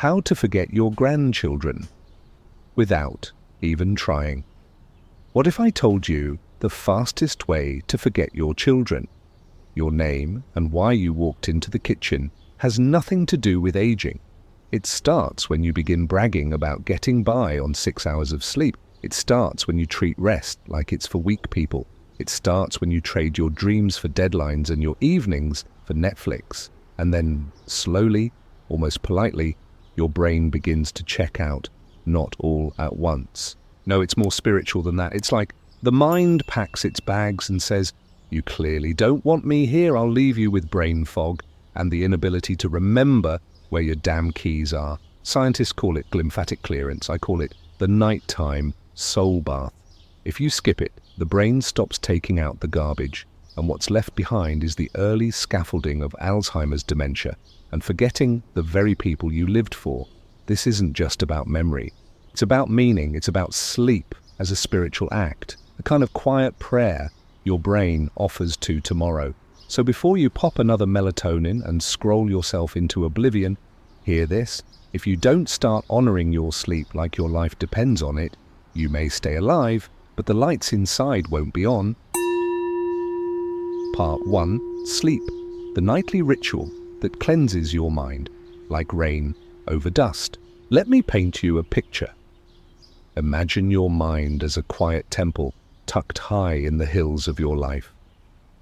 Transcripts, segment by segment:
How to forget your grandchildren without even trying. What if I told you the fastest way to forget your children? Your name and why you walked into the kitchen has nothing to do with aging. It starts when you begin bragging about getting by on 6 hours of sleep. It starts when you treat rest like it's for weak people. It starts when you trade your dreams for deadlines and your evenings for Netflix. And then slowly, almost politely, your brain begins to check out, not all at once. No, it's more spiritual than that. It's like the mind packs its bags and says, "You clearly don't want me here. I'll leave you with brain fog and the inability to remember where your damn keys are." Scientists call it glymphatic clearance. I call it the nighttime soul bath. If you skip it, the brain stops taking out the garbage, and what's left behind is the early scaffolding of Alzheimer's dementia and forgetting the very people you lived for. This isn't just about memory. It's about meaning. It's about sleep as a spiritual act, a kind of quiet prayer your brain offers to tomorrow. So before you pop another melatonin and scroll yourself into oblivion, hear this. If you don't start honoring your sleep like your life depends on it, you may stay alive, but the lights inside won't be on. Part 1. Sleep, the nightly ritual that cleanses your mind, like rain over dust. Let me paint you a picture. Imagine your mind as a quiet temple tucked high in the hills of your life.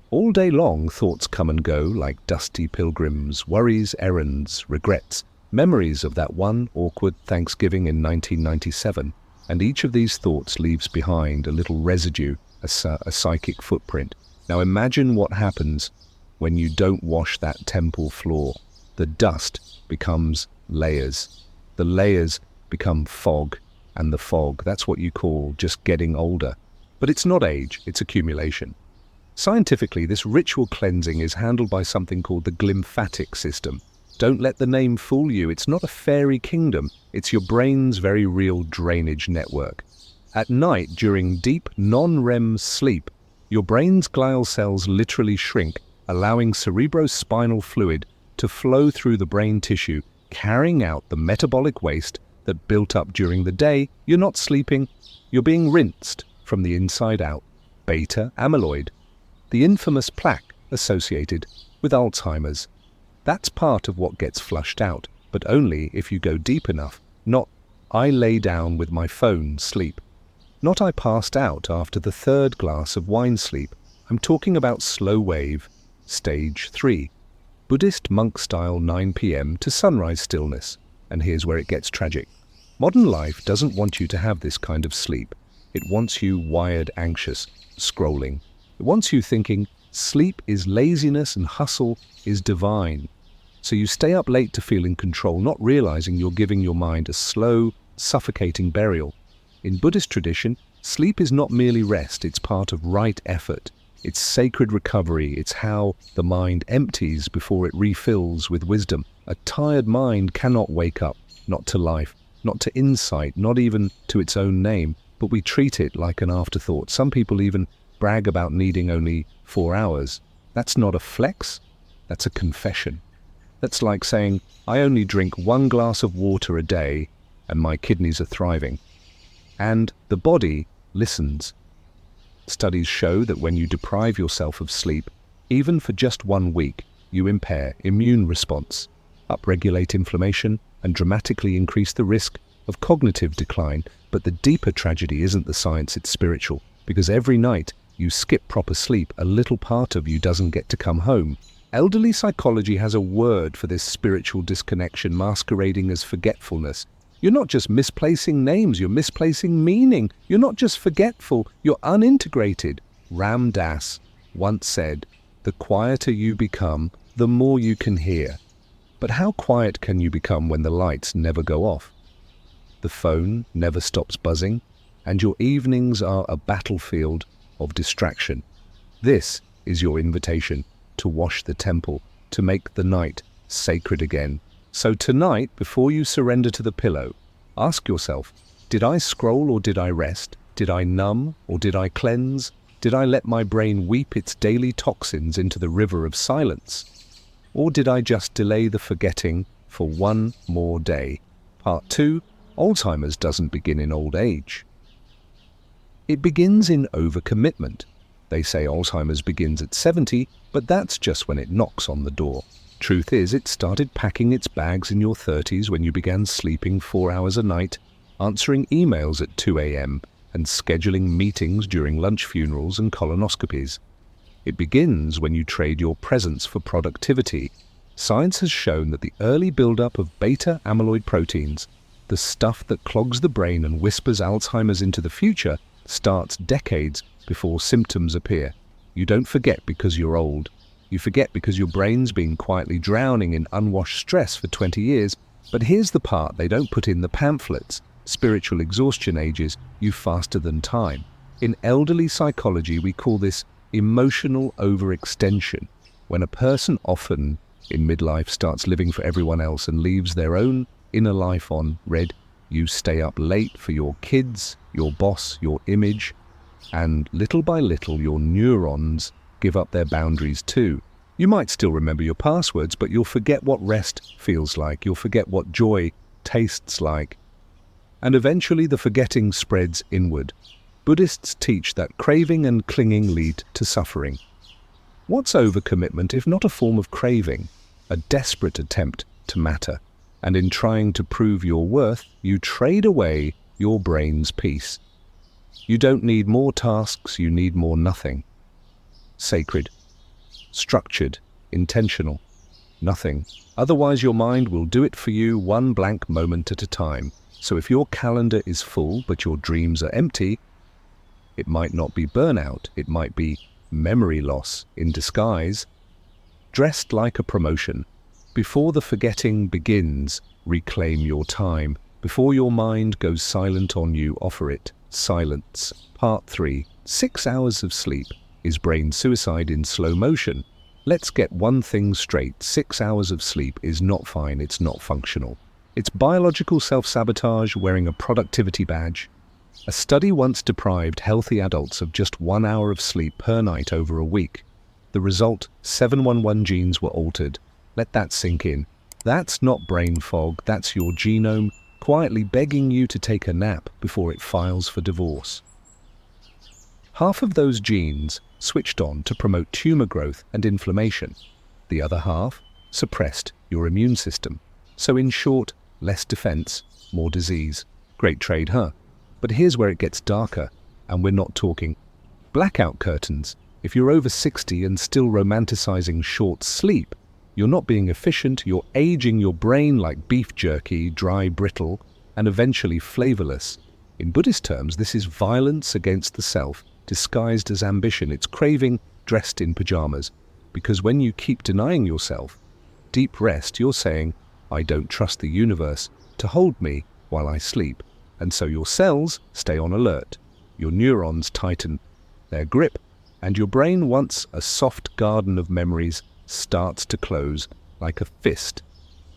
All day long, thoughts come and go like dusty pilgrims, worries, errands, regrets, memories of that one awkward Thanksgiving in 1997. And each of these thoughts leaves behind a little residue, a psychic footprint. Now imagine what happens when you don't wash that temple floor. The dust becomes layers. The layers become fog, and the fog, that's what you call just getting older. But it's not age, it's accumulation. Scientifically, this ritual cleansing is handled by something called the glymphatic system. Don't let the name fool you. It's not a fairy kingdom. It's your brain's very real drainage network. At night, during deep non-REM sleep, your brain's glial cells literally shrink, allowing cerebrospinal fluid to flow through the brain tissue, carrying out the metabolic waste that built up during the day. You're not sleeping, you're being rinsed from the inside out. Beta amyloid, the infamous plaque associated with Alzheimer's. That's part of what gets flushed out, but only if you go deep enough. Not, "I lay down with my phone, sleep." Not, "I passed out after the third glass of wine, sleep." I'm talking about slow wave, stage 3. Buddhist monk-style 9 p.m. to sunrise stillness. And here's where it gets tragic. Modern life doesn't want you to have this kind of sleep. It wants you wired anxious, scrolling. It wants you thinking sleep is laziness and hustle is divine. So you stay up late to feel in control, not realizing you're giving your mind a slow, suffocating burial. In Buddhist tradition, sleep is not merely rest, it's part of right effort. It's sacred recovery. It's how the mind empties before it refills with wisdom. A tired mind cannot wake up, not to life, not to insight, not even to its own name, but we treat it like an afterthought. Some people even brag about needing only 4 hours. That's not a flex, that's a confession. That's like saying, "I only drink 1 glass of water a day and my kidneys are thriving." And the body listens. Studies show that when you deprive yourself of sleep, even for just 1 week, you impair immune response, upregulate inflammation, and dramatically increase the risk of cognitive decline. But the deeper tragedy isn't the science, it's spiritual. Because every night you skip proper sleep, a little part of you doesn't get to come home. Elderly psychology has a word for this spiritual disconnection masquerading as forgetfulness. You're not just misplacing names, you're misplacing meaning. You're not just forgetful, you're unintegrated. Ram Dass once said, "The quieter you become, the more you can hear." But how quiet can you become when the lights never go off? The phone never stops buzzing, and your evenings are a battlefield of distraction. This is your invitation to wash the temple, to make the night sacred again. So tonight, before you surrender to the pillow, ask yourself, did I scroll or did I rest? Did I numb or did I cleanse? Did I let my brain weep its daily toxins into the river of silence? Or did I just delay the forgetting for 1 more day? Part 2. Alzheimer's doesn't begin in old age. It begins in overcommitment. They say Alzheimer's begins at 70, but that's just when it knocks on the door. Truth is, it started packing its bags in your 30s when you began sleeping 4 hours a night, answering emails at 2 a.m., and scheduling meetings during lunch funerals and colonoscopies. It begins when you trade your presence for productivity. Science has shown that the early buildup of beta-amyloid proteins, the stuff that clogs the brain and whispers Alzheimer's into the future, starts decades before symptoms appear. You don't forget because you're old. You forget because your brain's been quietly drowning in unwashed stress for 20 years. But here's the part they don't put in the pamphlets. Spiritual exhaustion ages you faster than time. In elderly psychology, we call this emotional overextension, when a person often in midlife starts living for everyone else and leaves their own inner life on red. You stay up late for your kids, your boss, your image, and little by little your neurons give up their boundaries too. You might still remember your passwords, but you'll forget what rest feels like. You'll forget what joy tastes like. And eventually the forgetting spreads inward. Buddhists teach that craving and clinging lead to suffering. What's overcommitment if not a form of craving, a desperate attempt to matter? And in trying to prove your worth, you trade away your brain's peace. You don't need more tasks, you need more nothing. Sacred, structured, intentional, nothing. Otherwise your mind will do it for you one blank moment at a time. So if your calendar is full but your dreams are empty, it might not be burnout, it might be memory loss in disguise, dressed like a promotion. Before the forgetting begins, reclaim your time. Before your mind goes silent on you, offer it silence. Part 3. 6 hours of sleep. Is brain suicide in slow motion? Let's get one thing straight. 6 hours of sleep is not fine, it's not functional. It's biological self-sabotage wearing a productivity badge. A study once deprived healthy adults of just 1 hour of sleep per night over a week. The result, 711 genes were altered. Let that sink in. That's not brain fog, that's your genome quietly begging you to take a nap before it files for divorce. Half of those genes switched on to promote tumor growth and inflammation. The other half suppressed your immune system. So in short, less defense, more disease. Great trade, huh? But here's where it gets darker, and we're not talking blackout curtains. If you're over 60 and still romanticizing short sleep, you're not being efficient, you're aging your brain like beef jerky, dry, brittle, and eventually flavorless. In Buddhist terms, this is violence against the self, disguised as ambition. It's craving dressed in pajamas. Because when you keep denying yourself deep rest, you're saying, I don't trust the universe to hold me while I sleep. And so your cells stay on alert. Your neurons tighten their grip, and your brain, once a soft garden of memories, starts to close like a fist.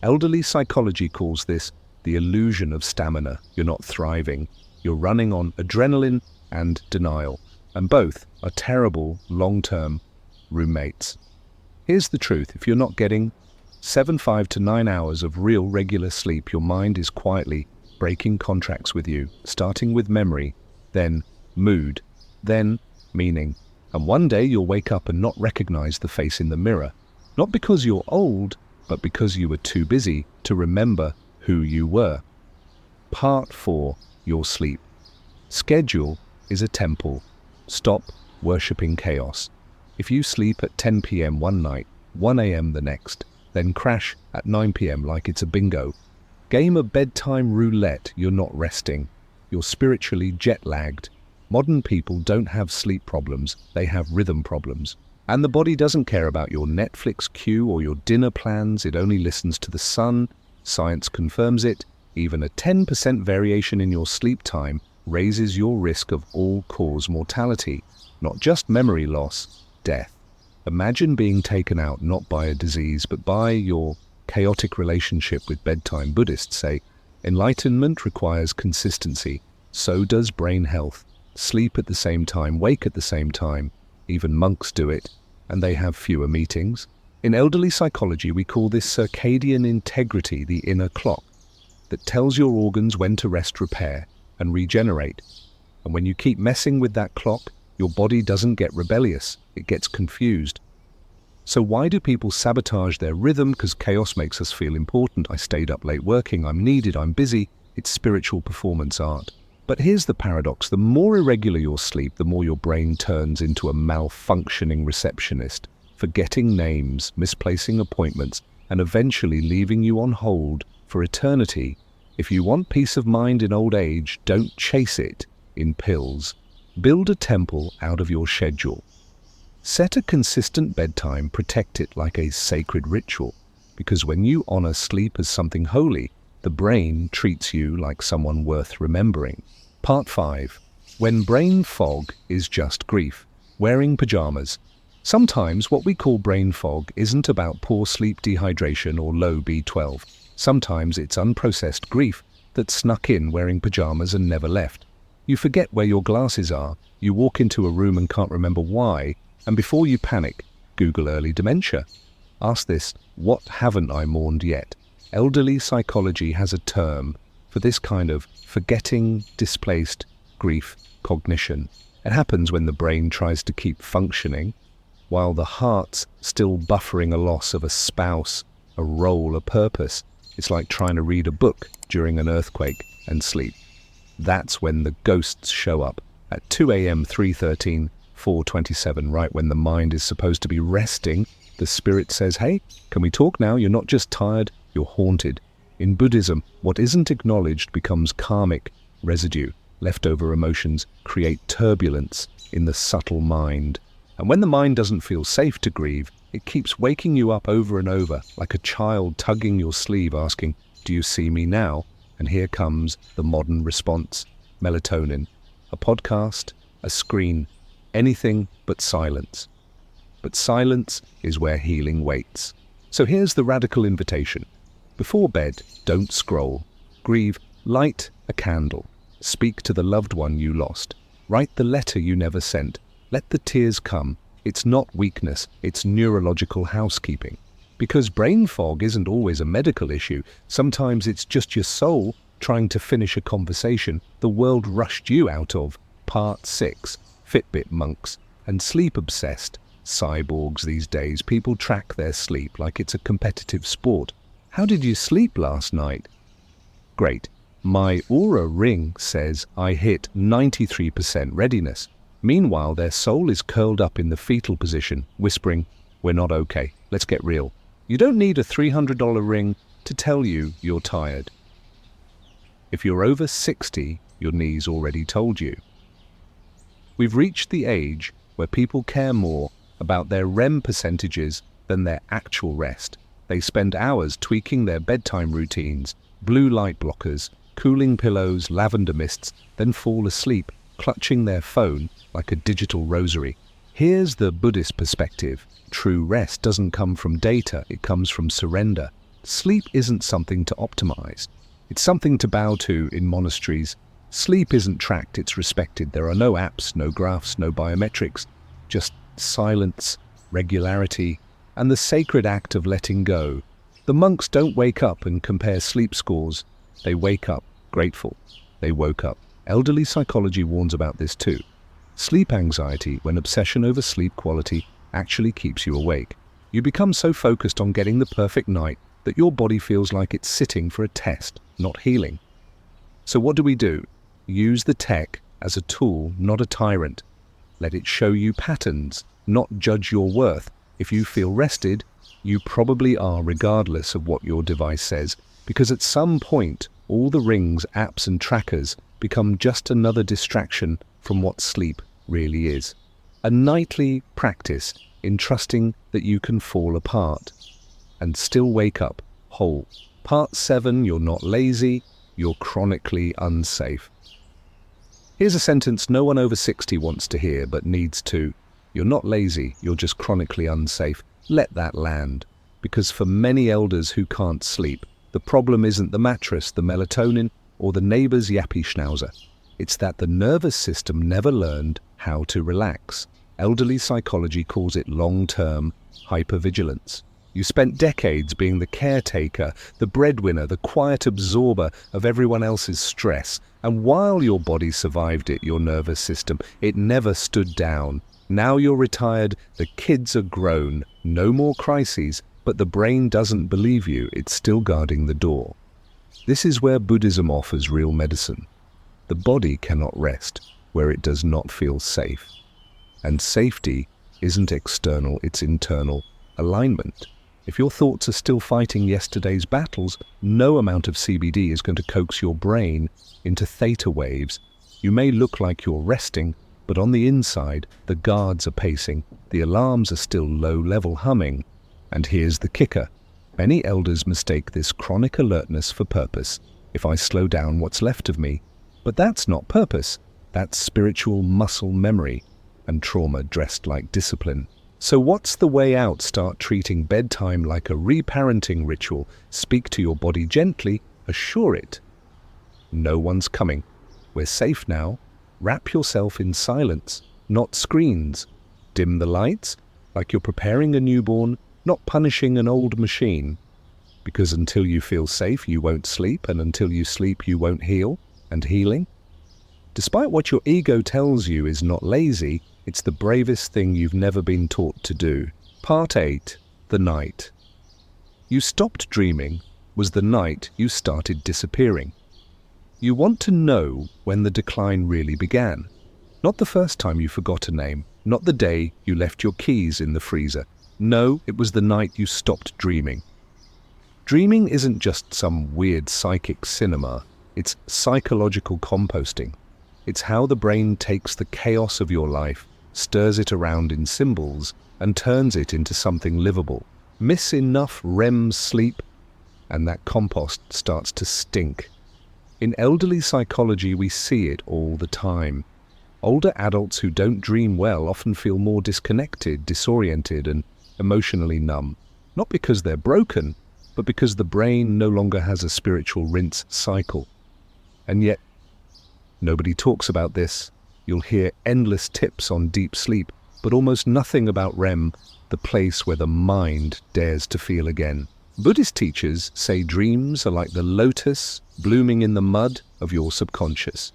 Elderly psychology calls this the illusion of stamina. You're not thriving. You're running on adrenaline and denial, and both are terrible long-term roommates. Here's the truth. If you're not getting 5 to 9 hours of real regular sleep, your mind is quietly breaking contracts with you, starting with memory, then mood, then meaning. And one day you'll wake up and not recognize the face in the mirror. Not because you're old, but because you were too busy to remember who you were. Part 4. Your sleep. Schedule is a temple. Stop worshipping chaos. If you sleep at 10 p.m. one night, 1 a.m. the next, then crash at 9 p.m. like it's a bingo game of bedtime roulette, you're not resting. You're spiritually jet-lagged. Modern people don't have sleep problems, they have rhythm problems. And the body doesn't care about your Netflix queue or your dinner plans, it only listens to the sun. Science confirms it. Even a 10% variation in your sleep time raises your risk of all-cause mortality, not just memory loss, death. Imagine being taken out not by a disease, but by your chaotic relationship with bedtime. Buddhists say, enlightenment requires consistency. So does brain health. Sleep at the same time, wake at the same time. Even monks do it, and they have fewer meetings. In elderly psychology, we call this circadian integrity, the inner clock. that tells your organs when to rest, repair, and regenerate. And when you keep messing with that clock, your body doesn't get rebellious, it gets confused. So why do people sabotage their rhythm? Because chaos makes us feel important. I stayed up late working, I'm needed, I'm busy. It's spiritual performance art. But here's the paradox. The more irregular your sleep, the more your brain turns into a malfunctioning receptionist, forgetting names, misplacing appointments, and eventually leaving you on hold for eternity. If you want peace of mind in old age, don't chase it in pills. Build a temple out of your schedule. Set a consistent bedtime, protect it like a sacred ritual, because when you honor sleep as something holy, the brain treats you like someone worth remembering. Part 5. When brain fog is just grief. Wearing pajamas. Sometimes what we call brain fog isn't about poor sleep, dehydration, or low B12. Sometimes it's unprocessed grief that snuck in wearing pajamas and never left. You forget where your glasses are, you walk into a room and can't remember why, and before you panic, Google early dementia. Ask this, what haven't I mourned yet? Elderly psychology has a term for this kind of forgetting, displaced grief cognition. It happens when the brain tries to keep functioning, while the heart's still buffering a loss of a spouse, a role, a purpose. It's like trying to read a book during an earthquake and sleep. That's when the ghosts show up at 2 a.m., 3:13, 4:27, right when the mind is supposed to be resting. The spirit says, hey, can we talk now? You're not just tired, you're haunted. In Buddhism, what isn't acknowledged becomes karmic residue. Leftover emotions create turbulence in the subtle mind. And when the mind doesn't feel safe to grieve, it keeps waking you up over and over, like a child tugging your sleeve asking, do you see me now? And here comes the modern response, melatonin. A podcast, a screen, anything but silence. But silence is where healing waits. So here's the radical invitation. Before bed, don't scroll. Grieve, light a candle. Speak to the loved one you lost. Write the letter you never sent. Let the tears come. It's not weakness, it's neurological housekeeping. Because brain fog isn't always a medical issue. Sometimes it's just your soul trying to finish a conversation the world rushed you out of. Part 6. Fitbit monks and sleep-obsessed cyborgs these days. People track their sleep like it's a competitive sport. How did you sleep last night? Great. My Aura ring says I hit 93% readiness. Meanwhile, their soul is curled up in the fetal position, whispering, we're not okay, let's get real. You don't need a $300 ring to tell you you're tired. If you're over 60, your knees already told you. We've reached the age where people care more about their REM percentages than their actual rest. They spend hours tweaking their bedtime routines, blue light blockers, cooling pillows, lavender mists, then fall asleep, clutching their phone like a digital rosary. Here's the Buddhist perspective. True rest doesn't come from data, it comes from surrender. Sleep isn't something to optimize. It's something to bow to in monasteries. Sleep isn't tracked, it's respected. There are no apps, no graphs, no biometrics, just silence, regularity, and the sacred act of letting go. The monks don't wake up and compare sleep scores. They wake up grateful. They woke up. Elderly psychology warns about this too. Sleep anxiety, when obsession over sleep quality actually keeps you awake. You become so focused on getting the perfect night that your body feels like it's sitting for a test, not healing. So what do? Use the tech as a tool, not a tyrant. Let it show you patterns, not judge your worth. If you feel rested, you probably are regardless of what your device says, because at some point, all the rings, apps and trackers become just another distraction from what sleep really is. A nightly practice in trusting that you can fall apart and still wake up whole. Part 7, you're not lazy, you're chronically unsafe. Here's a sentence no one over 60 wants to hear but needs to. You're not lazy, you're just chronically unsafe. Let that land. Because for many elders who can't sleep, the problem isn't the mattress, the melatonin, or the neighbor's yappy schnauzer. It's that the nervous system never learned how to relax. Elderly psychology calls it long-term hypervigilance. You spent decades being the caretaker, the breadwinner, the quiet absorber of everyone else's stress. And while your body survived it, your nervous system, it never stood down. Now you're retired, the kids are grown, no more crises, but the brain doesn't believe you, it's still guarding the door. This is where Buddhism offers real medicine. The body cannot rest where it does not feel safe. And safety isn't external, it's internal alignment. If your thoughts are still fighting yesterday's battles, no amount of CBD is going to coax your brain into theta waves. You may look like you're resting, but on the inside, the guards are pacing, the alarms are still low-level humming. And here's the kicker. Many elders mistake this chronic alertness for purpose. If I slow down, what's left of me? But that's not purpose. That's spiritual muscle memory and trauma dressed like discipline. So what's the way out? Start treating bedtime like a reparenting ritual. Speak to your body gently. Assure it. No one's coming. We're safe now. Wrap yourself in silence, not screens. Dim the lights, like you're preparing a newborn, not punishing an old machine. Because until you feel safe, you won't sleep, and until you sleep, you won't heal. And healing, despite what your ego tells you is not lazy, it's the bravest thing you've never been taught to do. Part 8. The night. You stopped dreaming was the night you started disappearing. You want to know when the decline really began. Not the first time you forgot a name, not the day you left your keys in the freezer. No, it was the night you stopped dreaming. Dreaming isn't just some weird psychic cinema. It's psychological composting. It's how the brain takes the chaos of your life, stirs it around in symbols, and turns it into something livable. Miss enough REM sleep, and that compost starts to stink. In elderly psychology, we see it all the time. Older adults who don't dream well often feel more disconnected, disoriented, and emotionally numb. Not because they're broken, but because the brain no longer has a spiritual rinse cycle. And yet, nobody talks about this. You'll hear endless tips on deep sleep, but almost nothing about REM, the place where the mind dares to feel again. Buddhist teachers say dreams are like the lotus blooming in the mud of your subconscious.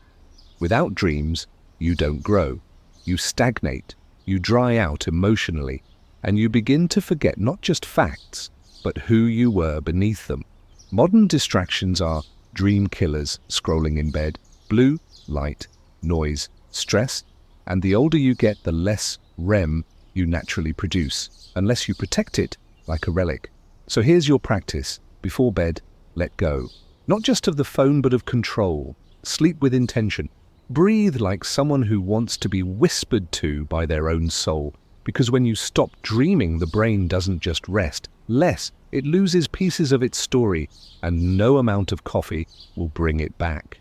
Without dreams, you don't grow. You stagnate, you dry out emotionally, and you begin to forget not just facts, but who you were beneath them. Modern distractions are dream killers scrolling in bed, blue, light, noise, stress, and the older you get, the less REM you naturally produce, unless you protect it like a relic. So here's your practice. Before bed, let go. Not just of the phone, but of control. Sleep with intention. Breathe like someone who wants to be whispered to by their own soul. Because when you stop dreaming, the brain doesn't just rest. It loses pieces of its story, and no amount of coffee will bring it back.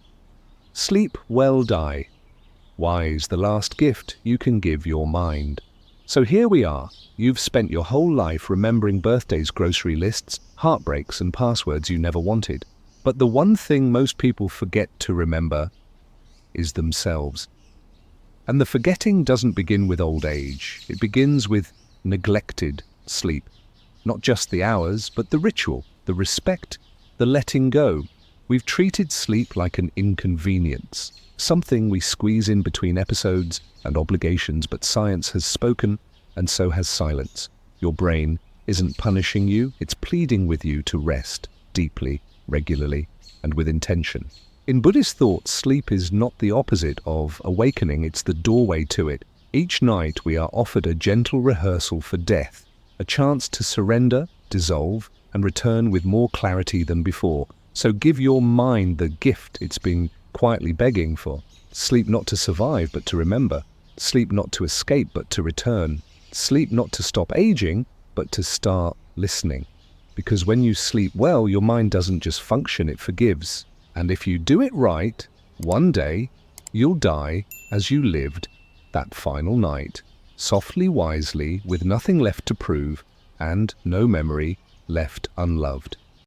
Sleep well, die. Wise, the last gift you can give your mind. So here we are. You've spent your whole life remembering birthdays, grocery lists, heartbreaks, and passwords you never wanted. But the one thing most people forget to remember is themselves. And the forgetting doesn't begin with old age. It begins with neglected sleep. Not just the hours, but the ritual, the respect, the letting go. We've treated sleep like an inconvenience, something we squeeze in between episodes and obligations, but science has spoken, and so has silence. Your brain isn't punishing you, it's pleading with you to rest deeply, regularly, and with intention. In Buddhist thought, sleep is not the opposite of awakening, it's the doorway to it. Each night we are offered a gentle rehearsal for death, a chance to surrender, dissolve, and return with more clarity than before. So give your mind the gift it's been quietly begging for. Sleep not to survive, but to remember. Sleep not to escape, but to return. Sleep not to stop aging, but to start listening. Because when you sleep well, your mind doesn't just function, it forgives. And if you do it right, one day, you'll die as you lived that final night, softly, wisely, with nothing left to prove, and no memory left unloved.